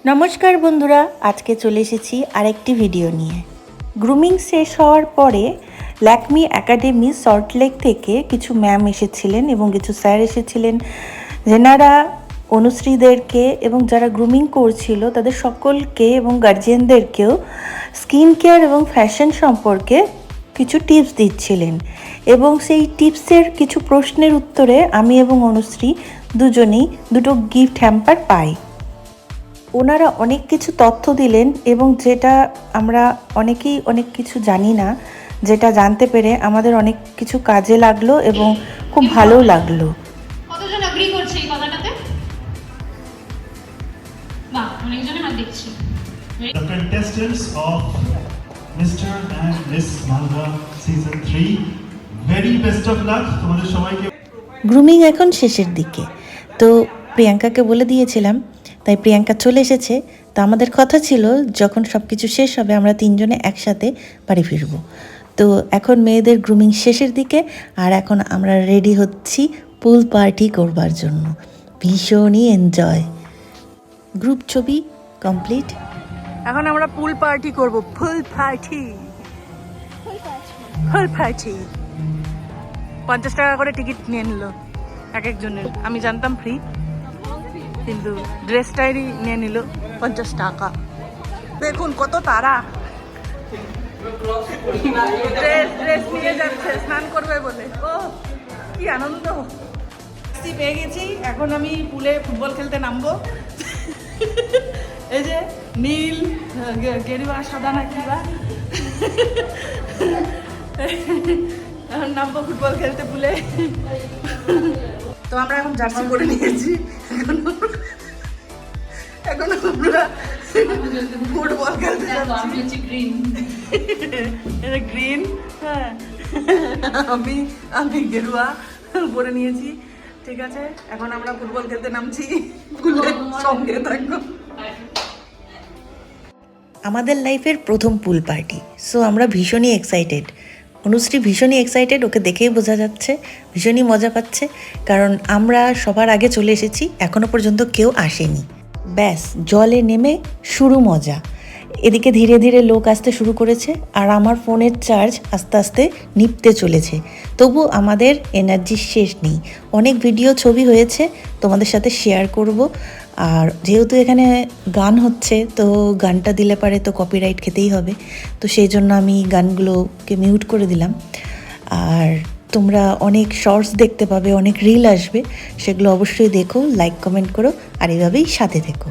নমস্কার বন্ধুরা, আজকে চলে এসেছি আরেকটি ভিডিও নিয়ে। গ্রুমিং শেষ হওয়ার পরে ল্যাকমি একাডেমি সল্টলেক থেকে কিছু ম্যাম এসেছিলেন এবং কিছু স্যার এসেছিলেন, যেনারা অনুশ্রীদেরকে এবং যারা গ্রুমিং করছিল তাদের সকলকে এবং গার্জিয়ানদেরকেও স্কিন কেয়ার এবং ফ্যাশন সম্পর্কে কিছু টিপস দিচ্ছিলেন। এবং সেই টিপসের কিছু প্রশ্নের উত্তরে আমি এবং অনুশ্রী দুজনেই দুটো গিফট হ্যাম্পার পাই। ওনারা অনেক কিছু তথ্য দিলেন এবং যেটা আমরা অনেকেই অনেক কিছু জানি না, যেটা জানতে পেরে আমাদের অনেক কিছু কাজে লাগলো এবং খুব ভালো লাগলো। কতজন এগ্রি করছে এই কথাটাতে? বাহ, অনেকজনে হাত দিচ্ছে। The contestants of Mr. and Miss Malva season 3, very best of luck তোমাদের সবাইকে। গ্রুমিং এখন শেষের দিকে, তো প্রিয়াঙ্কাকে বলে দিয়েছিলাম, তাই প্রিয়াঙ্কা চলে এসেছে। তো আমাদের কথা ছিল যখন সব কিছু শেষ হবে আমরা তিনজনে একসাথে বাড়ি ফিরবো। তো এখন মেয়েদের গ্রুমিং শেষের দিকে, আর এখন আমরা রেডি হচ্ছি পুল পার্টি করবার জন্য। ভীষণই এনজয়। গ্রুপ ছবি কমপ্লিট। এখন আমরা পুল পার্টি করব। ফুল পার্টি, ফুল পার্টি। 50 টাকা করে টিকিট নিয়ে নিল এক একজনের। আমি জানতাম ফ্রি, কিন্তু ড্রেসটাই নিয়ে নিল 50 টাকা। দেখুন কত তারা ড্রেস নিয়ে যাচ্ছে স্নান করবে বলে। ও কি আনন্দ! পেয়ে গেছি। এখন আমি পুলে ফুটবল খেলতে নামবো। এই যে নীল গেরুয়া সাদা না কিবা, এখন নামবো ফুটবল খেলতে পুলে। তো আমরা এখন জার্সি করে নিয়েছি। এখন আমরা ফুটবল খেলতে যাচ্ছি। গ্রিন, হ্যাঁ, আমি গেরুয়া পরে নিয়েছি। ঠিক আছে, এখন আমরা ফুটবল খেলতে নামছি। সঙ্গে থাকবো। আমাদের লাইফের প্রথম পুল পার্টি, সো আমরা ভীষণই এক্সাইটেড। অনুশ্রী ভীষণই এক্সাইটেড, ওকে দেখেই বোঝা যাচ্ছে ভীষণই মজা পাচ্ছে, কারণ আমরা সবার আগে চলে এসেছি, এখনও পর্যন্ত কেউ আসেনি। ব্যাস জলে নেমে শুরু মজা। এদিকে ধীরে ধীরে লোক আসতে শুরু করেছে, আর আমার ফোনের চার্জ আস্তে আস্তে নিভতে চলেছে। তবু আমাদের এনার্জি শেষ নেই। অনেক ভিডিও ছবি হয়েছে, তোমাদের সাথে শেয়ার করব। আর যেহেতু এখানে গান হচ্ছে, তো গানটা দিলে পারে তো কপিরাইট খেতেই হবে, তো সেই জন্য আমি গানগুলোকে মিউট করে দিলাম। আর তোমরা অনেক শর্টস দেখতে পাবে, অনেক রিল আসবে, সেগুলো অবশ্যই দেখো, লাইক কমেন্ট করো, আর এভাবেই সাথে থেকো।